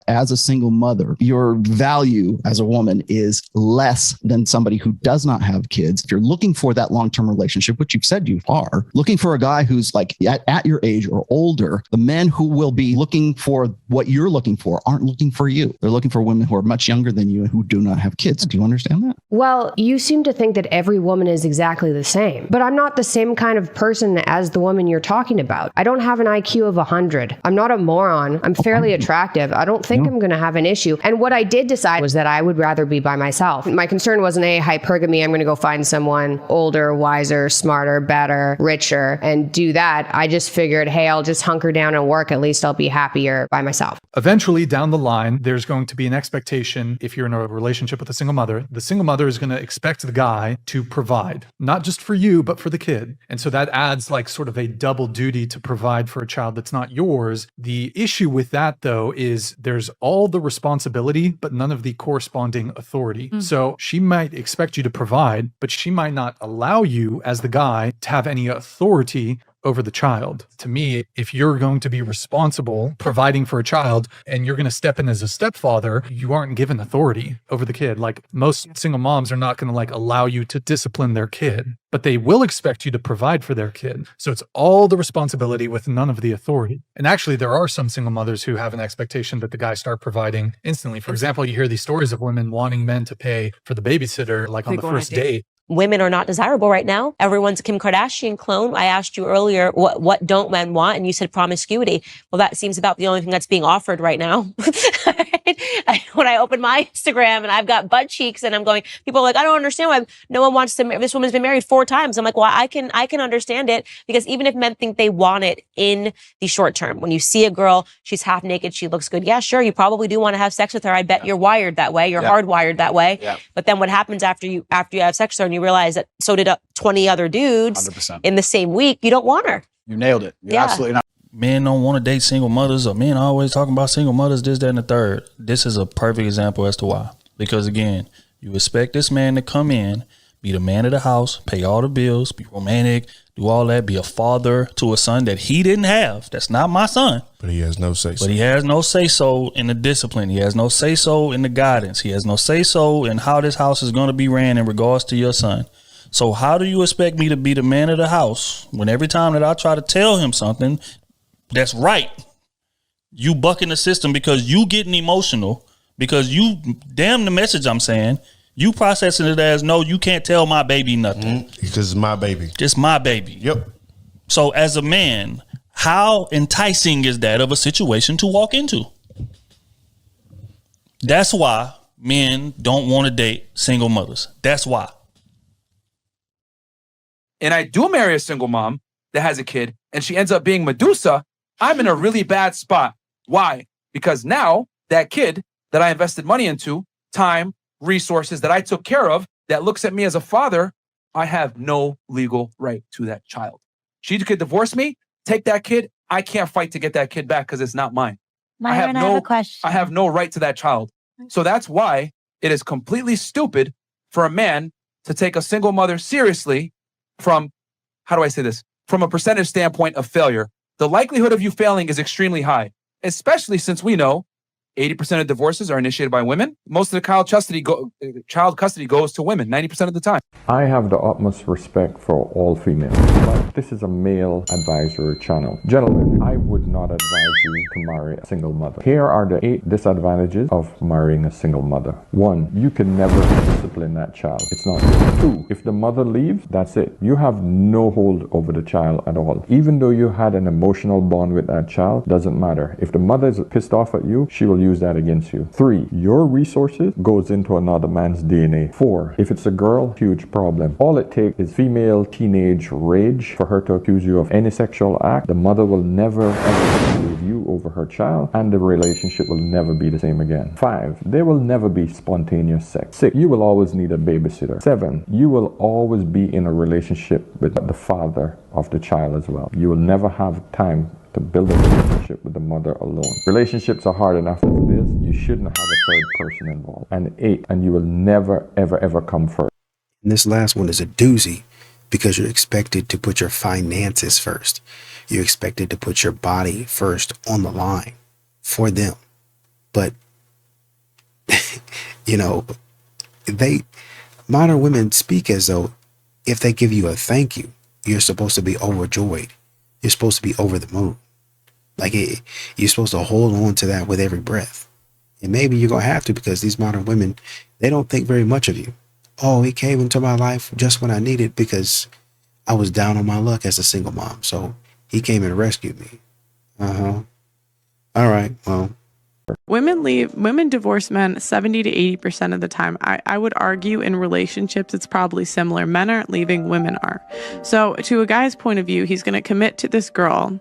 As a single mother, your value as a woman is less than somebody who does not have kids. If you're looking for that long-term relationship, which you've said you are, looking for a guy who's like at your age or older, the men who will be looking for what you're looking for aren't looking for you. They're looking for women who are much younger than you and who do not have kids. Do you understand that? Well, you seem to think that every woman is exactly the same, but I'm not the same kind of person as the woman you're talking about. I don't have an IQ of 100. I'm not a moron. I'm fairly attractive. I don't think I'm going to have an issue. And what I did decide was that I would rather be by myself. My concern wasn't hypergamy. I'm going to go find someone older, wiser, smarter, better, richer, and do that. I just figured, hey, I'll just hunker down and work. At least I'll be happier by myself. Eventually, down the line, there's going to be an expectation, if you're in a relationship with a single mother, the single mother is going to expect the guy to provide, not just for you, but for the kid. And so that adds like sort of a double duty to provide for a child that's not yours. The issue with that, though, is there's all the responsibility, but none of the corresponding authority. So she might expect you to provide, but she might not allow you as the guy to have any authority over the child. To me, if you're going to be responsible providing for a child and you're going to step in as a stepfather, you aren't given authority over the kid. Like most single moms are not going to like allow you to discipline their kid, but they will expect you to provide for their kid. So it's all the responsibility with none of the authority. And actually, there are some single mothers who have an expectation that the guy start providing instantly. For example, you hear these stories of women wanting men to pay for the babysitter like on the first date. Women are not desirable right now. Everyone's a Kim Kardashian clone. I asked you earlier, what don't men want? And you said promiscuity. Well, that seems about the only thing that's being offered right now. When I open my Instagram and I've got butt cheeks and I'm going, people are like, I don't understand why no one wants to, this woman's been married 4 times. I'm like, well, I can understand it, because even if men think they want it in the short term, when you see a girl, she's half naked, she looks good. Yeah, sure. You probably do want to have sex with her. I bet you're wired that way. You're hardwired that way. Yeah. But then what happens after you have sex with her and you realize that so did 20 other dudes 100%. In the same week, you don't want her. You nailed it. You're absolutely not. Men don't want to date single mothers, or men always talking about single mothers, this, that, and the third. This is a perfect example as to why. Because again, you expect this man to come in, be the man of the house, pay all the bills, be romantic, do all that, be a father to a son that he didn't have. That's not my son. But he has no say-so. But he has no say-so in the discipline. He has no say-so in the guidance. He has no say-so in how this house is going to be ran in regards to your son. So how do you expect me to be the man of the house when every time that I try to tell him something that's right, you bucking the system because you getting emotional, because you damn the message I'm saying, you processing it as, no, you can't tell my baby nothing. Because it's my baby. Just my baby. Yep. So as a man, how enticing is that of a situation to walk into? That's why men don't want to date single mothers. That's why. And I do marry a single mom that has a kid and she ends up being Medusa, I'm in a really bad spot. Why? Because now that kid that I invested money into, time, resources that I took care of, that looks at me as a father, I have no legal right to that child. She could divorce me, take that kid. I can't fight to get that kid back because it's not mine. Myron, I have a question. I have no right to that child. So that's why it is completely stupid for a man to take a single mother seriously from, how do I say this? From a percentage standpoint of failure. The likelihood of you failing is extremely high, especially since we know 80% of divorces are initiated by women. Most of the child custody goes to women 90% of the time. I have the utmost respect for all females, but this is a male advisory channel. Gentlemen, I would not advise you to marry a single mother. Here are the 8 disadvantages of marrying a single mother. 1, you can never discipline that child. It's not good. 2, if the mother leaves, that's it. You have no hold over the child at all. Even though you had an emotional bond with that child, doesn't matter. If the mother is pissed off at you, she will use that against you. 3, your resources goes into another man's DNA. 4, if it's a girl, huge problem. All it takes is female teenage rage for her to accuse you of any sexual act. The mother will never ever forgive you over her child, and the relationship will never be the same again. 5, there will never be spontaneous sex. 6, you will always need a babysitter. 7, you will always be in a relationship with the father of the child as well. You will never have time to build a relationship with the mother alone. Relationships are hard enough as it is. You shouldn't have a third person involved. And 8, and you will never, ever, ever come first. And this last one is a doozy because you're expected to put your finances first. You're expected to put your body first on the line for them. But, you know, modern women speak as though if they give you a thank you, you're supposed to be overjoyed. You're supposed to be over the moon. Like you're supposed to hold on to that with every breath. And maybe you're going to have to, because these modern women, they don't think very much of you. Oh, he came into my life just when I needed, because I was down on my luck as a single mom. So he came and rescued me. All right. Well, women divorce men 70 to 80% of the time. I would argue in relationships, it's probably similar. Men aren't leaving, women are. So to a guy's point of view, he's going to commit to this girl.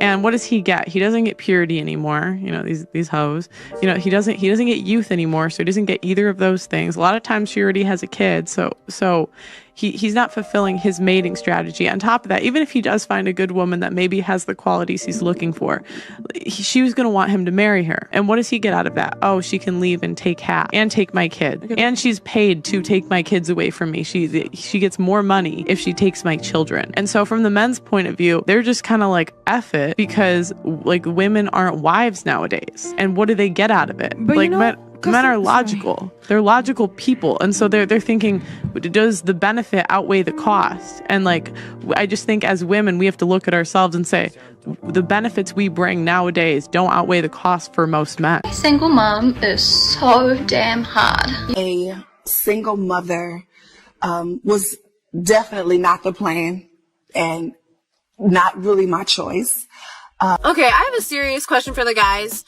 And what does he get? He doesn't get purity anymore. You know, these hoes. You know, he doesn't get youth anymore. So he doesn't get either of those things. A lot of times she already has a kid. So he's not fulfilling his mating strategy. On top of that, even if he does find a good woman that maybe has the qualities he's looking for, she was going to want him to marry her. And what does he get out of that? Oh, she can leave and take half and take my kid. And she's paid to take my kids away from me. She gets more money if she takes my children. And so from the men's point of view, they're just kind of like, F it, because like women aren't wives nowadays. And what do they get out of it? But like men are logical. They're logical people. And so they're thinking, does the benefit outweigh the cost? And like, I just think as women, we have to look at ourselves and say, the benefits we bring nowadays don't outweigh the cost for most men. Single mom is so damn hard. A single mother was definitely not the plan and not really my choice. Okay, I have a serious question for the guys.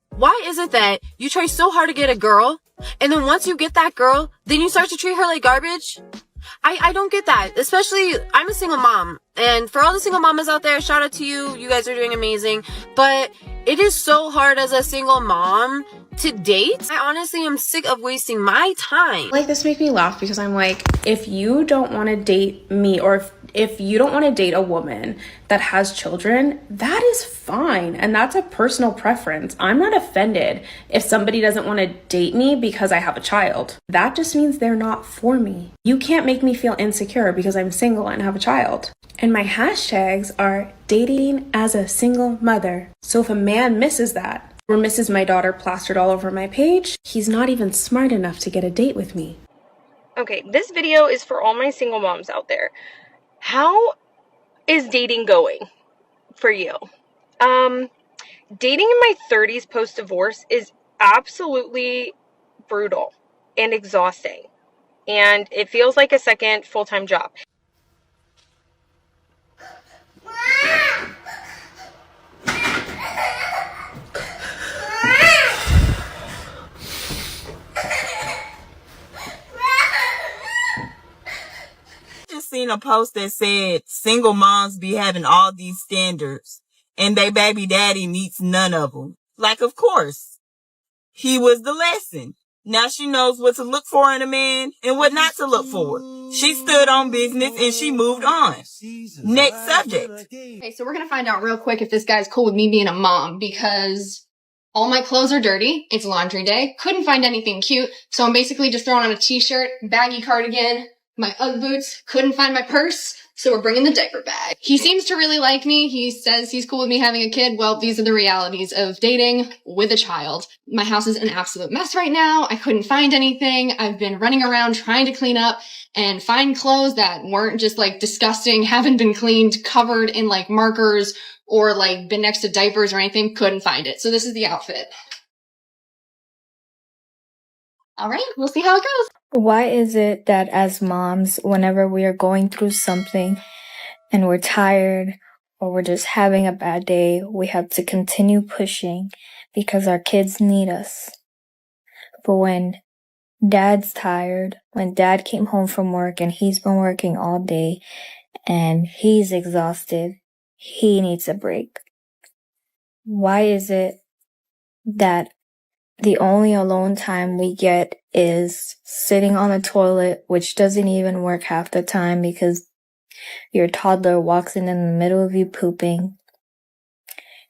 Why is it that you try so hard to get a girl, and then once you get that girl, then you start to treat her like garbage? I don't get that. Especially, I'm a single mom. And for all the single mamas out there, shout out to you. You guys are doing amazing. But it is so hard as a single mom to date. I honestly am sick of wasting my time. Like, this makes me laugh because I'm like, if you don't want to date me, or if you don't want to date a woman that has children, that is fine. And that's a personal preference. I'm not offended if somebody doesn't want to date me because I have a child. That just means they're not for me. You can't make me feel insecure because I'm single and have a child. And my hashtags are dating as a single mother. So if a man misses that, or misses my daughter plastered all over my page, he's not even smart enough to get a date with me. Okay, this video is for all my single moms out there. How is dating going for you? Dating in my 30s post-divorce is absolutely brutal and exhausting. And it feels like a second full-time job. Seen a post that said single moms be having all these standards and their baby daddy meets none of them. Like, of course, he was the lesson. Now she knows what to look for in a man and what not to look for. She stood on business and she moved on. Next subject. Okay, so we're gonna find out real quick if this guy's cool with me being a mom, because all my clothes are dirty. It's laundry day. Couldn't find anything cute, so I'm basically just throwing on a t-shirt, baggy cardigan, my Ugg boots, couldn't find my purse, so we're bringing the diaper bag. He seems to really like me. He says he's cool with me having a kid. Well, these are the realities of dating with a child. My house is an absolute mess right now. I couldn't find anything. I've been running around trying to clean up and find clothes that weren't just like disgusting, haven't been cleaned, covered in like markers or like been next to diapers or anything. Couldn't find it. So this is the outfit. All right, we'll see how it goes. Why is it that as moms, whenever we are going through something and we're tired or we're just having a bad day, we have to continue pushing because our kids need us. But when dad's tired, when dad came home from work and he's been working all day and he's exhausted, he needs a break. Why is it that the only alone time we get is sitting on the toilet, which doesn't even work half the time because your toddler walks in the middle of you pooping.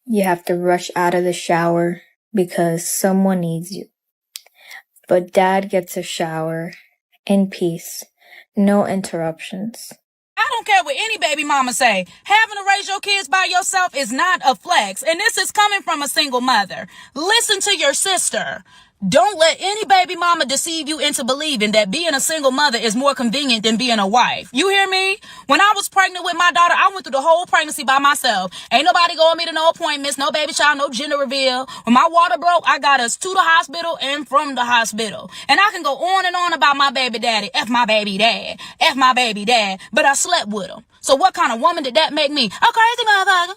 You have to rush out of the shower because someone needs you. But dad gets a shower in peace. No interruptions. I don't care what any baby mama say. Having to raise your kids by yourself is not a flex. And this is coming from a single mother. Listen to your sister. Don't let any baby mama deceive you into believing that being a single mother is more convenient than being a wife. You hear me? When I was pregnant with my daughter, I went through the whole pregnancy by myself. Ain't nobody going me to no appointments, no baby shower, no gender reveal. When my water broke, I got us to the hospital and from the hospital. And I can go on and on about my baby daddy. F my baby dad. F my baby dad. But I slept with him. So what kind of woman did that make me? A crazy motherfucker.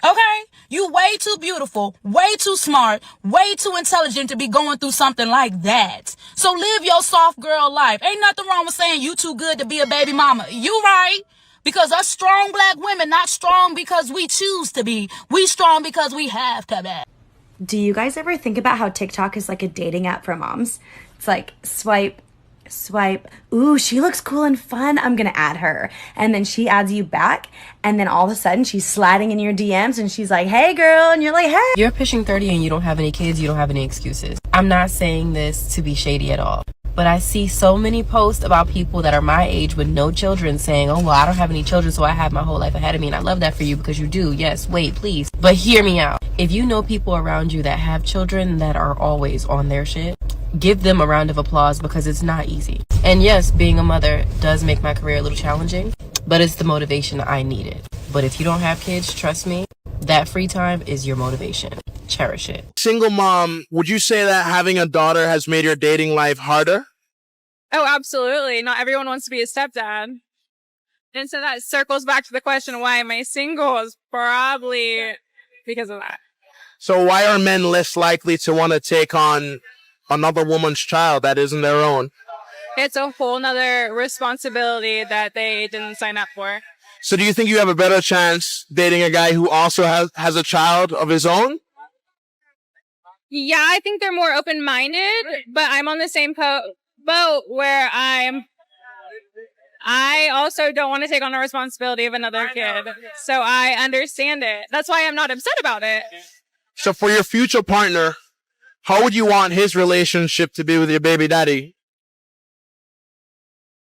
Okay? You way too beautiful, way too smart, way too intelligent to be going through something like that. So live your soft girl life. Ain't nothing wrong with saying you too good to be a baby mama. You right. Because us strong black women not strong because we choose to be. We strong because we have to be. Do you guys ever think about how TikTok is like a dating app for moms? It's like swipe, ooh, she looks cool and fun, I'm gonna add her. And then she adds you back, and then all of a sudden she's sliding in your DMs and she's like, hey girl, and you're like, hey. You're pushing 30 and you don't have any kids, you don't have any excuses. I'm not saying this to be shady at all, but I see so many posts about people that are my age with no children saying, oh, well, I don't have any children, so I have my whole life ahead of me. And I love that for you because you do. Yes, wait, please. But hear me out. If you know people around you that have children that are always on their shit, give them a round of applause because it's not easy. And yes, being a mother does make my career a little challenging, but it's the motivation I needed. But if you don't have kids, trust me, that free time is your motivation. Cherish it. Single mom, would you say that having a daughter has made your dating life harder? Oh, absolutely. Not everyone wants to be a stepdad. And so that circles back to the question, why am I single? Is probably because of that. So why are men less likely to want to take on another woman's child that isn't their own? It's a whole nother responsibility that they didn't sign up for. So do you think you have a better chance dating a guy who also has a child of his own? Yeah, I think they're more open-minded, but I'm on the same boat where I also don't want to take on the responsibility of another kid. So I understand it. That's why I'm not upset about it. So for your future partner, how would you want his relationship to be with your baby daddy?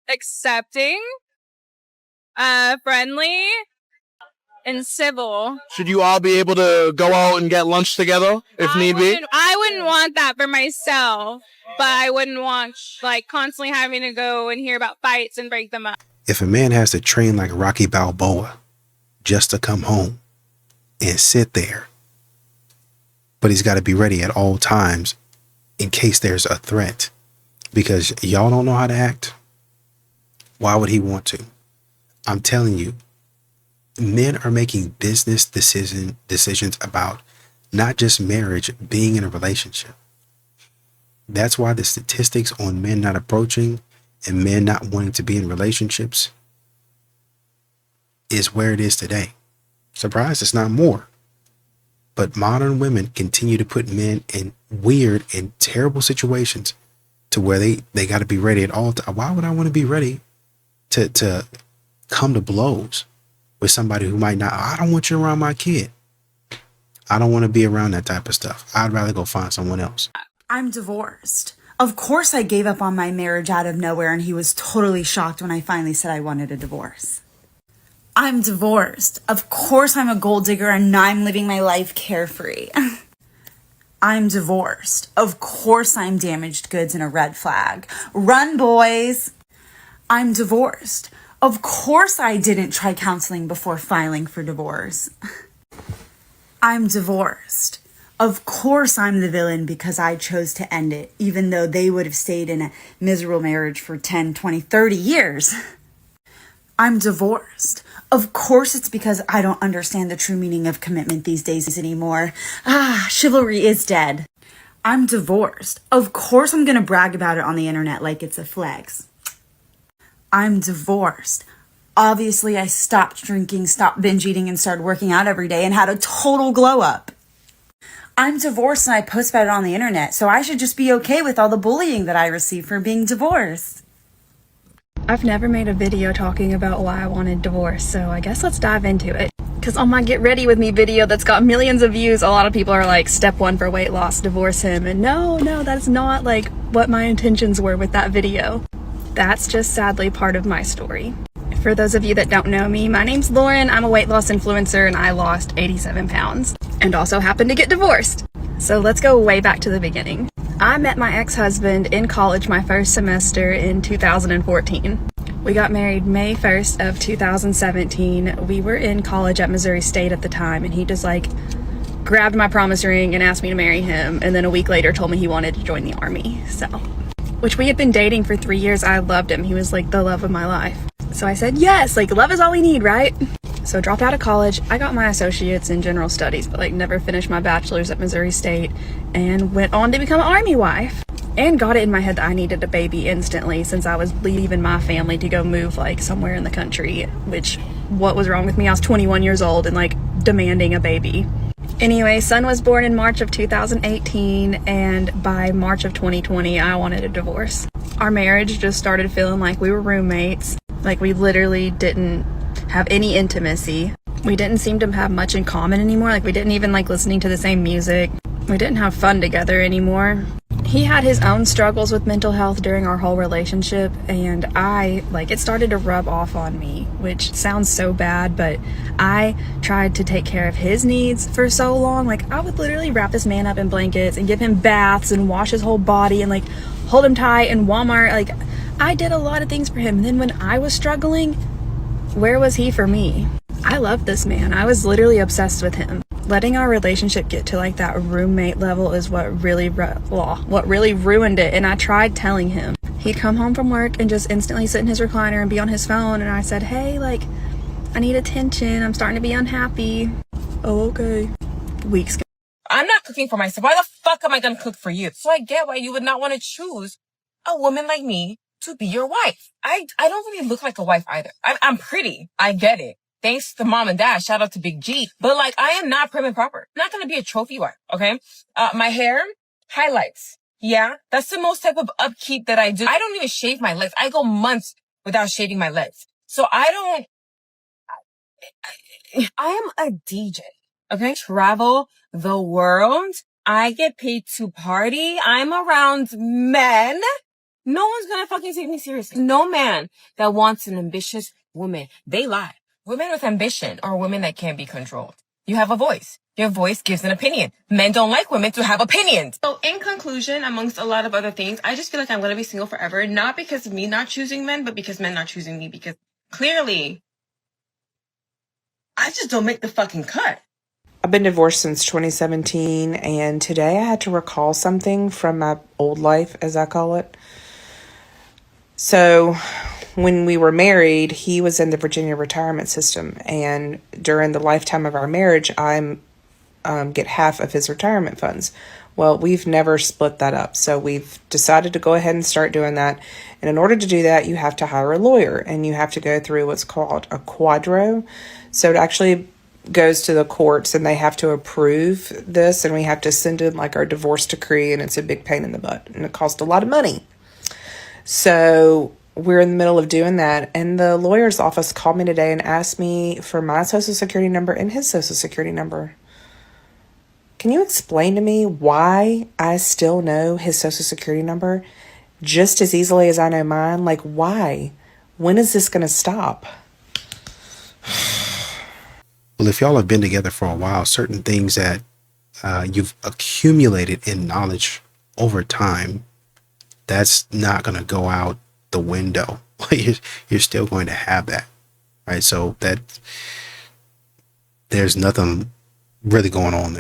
Accepting, friendly, and civil. Should you all be able to go out and get lunch together if need be? I wouldn't want that for myself, but I wouldn't want like constantly having to go and hear about fights and break them up. If a man has to train like Rocky Balboa just to come home and sit there, but he's got to be ready at all times in case there's a threat because y'all don't know how to act, why would he want to? I'm telling you, men are making business decisions about not just marriage, being in a relationship. That's why the statistics on men not approaching and men not wanting to be in relationships is where it is today. Surprised it's not more. But modern women continue to put men in weird and terrible situations to where they got to be ready at all times. Why would I want to be ready to come to blows with somebody who might not? I don't want you around my kid. I don't want to be around that type of stuff. I'd rather go find someone else. I'm divorced. Of course I gave up on my marriage out of nowhere, and he was totally shocked when I finally said I wanted a divorce. I'm divorced. Of course I'm a gold digger and I'm living my life carefree. I'm divorced. Of course I'm damaged goods and a red flag. Run, boys. I'm divorced. Of course I didn't try counseling before filing for divorce. I'm divorced. Of course I'm the villain because I chose to end it, even though they would have stayed in a miserable marriage for 10, 20, 30 years. I'm divorced. Of course it's because I don't understand the true meaning of commitment these days anymore. Chivalry is dead. I'm divorced. Of course I'm gonna brag about it on the internet like it's a flex. I'm divorced. Obviously I stopped drinking, stopped binge eating, and started working out every day and had a total glow up. I'm divorced and I post about it on the internet, so I should just be okay with all the bullying that I receive for being divorced. I've never made a video talking about why I wanted divorce, so I guess let's dive into it. Because on my Get Ready With Me video that's got millions of views, a lot of people are like, step 1 for weight loss, divorce him. And no, that's not like what my intentions were with that video. That's just sadly part of my story. For those of you that don't know me, my name's Lauren. I'm a weight loss influencer and I lost 87 pounds and also happened to get divorced. So let's go way back to the beginning. I met my ex-husband in college my first semester in 2014. We got married May 1st of 2017. We were in college at Missouri State at the time, and he just like grabbed my promise ring and asked me to marry him, and then a week later told me he wanted to join the army. So, which we had been dating for 3 years. I loved him. He was like the love of my life. So I said, yes, like love is all we need, right? So dropped out of college. I got my associates in general studies, but like never finished my bachelor's at Missouri State, and went on to become an army wife. And got it in my head that I needed a baby instantly since I was leaving my family to go move like somewhere in the country, which what was wrong with me? I was 21 years old and like demanding a baby. Anyway, son was born in March of 2018, and by March of 2020, I wanted a divorce. Our marriage just started feeling like we were roommates. Like we literally didn't have any intimacy. We didn't seem to have much in common anymore. Like we didn't even like listening to the same music. We didn't have fun together anymore. He had his own struggles with mental health during our whole relationship, and it started to rub off on me, which sounds so bad, but I tried to take care of his needs for so long. Like I would literally wrap this man up in blankets and give him baths and wash his whole body and like hold him tight in Walmart. Like I did a lot of things for him. And then when I was struggling, where was he for me? I loved this man. I was literally obsessed with him. Letting our relationship get to like that roommate level is what really ruined it. And I tried telling him. He'd come home from work and just instantly sit in his recliner and be on his phone. And I said, hey, like, I need attention. I'm starting to be unhappy. Oh, okay. Weeks go. I'm not cooking for myself. Why the fuck am I gonna cook for you? So I get why you would not want to choose a woman like me to be your wife. I don't really look like a wife either. I'm pretty. I get it. Thanks to mom and dad. Shout out to Big G. But like, I am not prim and proper. I'm not going to be a trophy wife. Okay. My hair, highlights. Yeah. That's the most type of upkeep that I do. I don't even shave my legs. I go months without shaving my legs. So I am a DJ. Okay. Travel the world. I get paid to party. I'm around men. No one's going to fucking take me seriously. No man that wants an ambitious woman. They lie. Women with ambition are women that can't be controlled. You have a voice. Your voice gives an opinion. Men don't like women to have opinions. So in conclusion, amongst a lot of other things, I just feel like I'm going to be single forever. Not because of me not choosing men, but because men not choosing me. Because clearly, I just don't make the fucking cut. I've been divorced since 2017, and today I had to recall something from my old life, as I call it. So when we were married, he was in the Virginia retirement system, and during the lifetime of our marriage, I get half of his retirement funds. Well, we've never split that up, so we've decided to go ahead and start doing that. And in order to do that, you have to hire a lawyer, and you have to go through what's called a quadro. So it actually goes to the courts, and they have to approve this, and we have to send in like our divorce decree, and it's a big pain in the butt, and it costs a lot of money. So we're in the middle of doing that, and the lawyer's office called me today and asked me for my social security number and his social security number. Can you explain to me why I still know his social security number just as easily as I know mine? Like, why? When is this going to stop? Well, if y'all have been together for a while, certain things that you've accumulated in knowledge over time, that's not going to go out the window. You're still going to have that, right? So that there's nothing really going on there.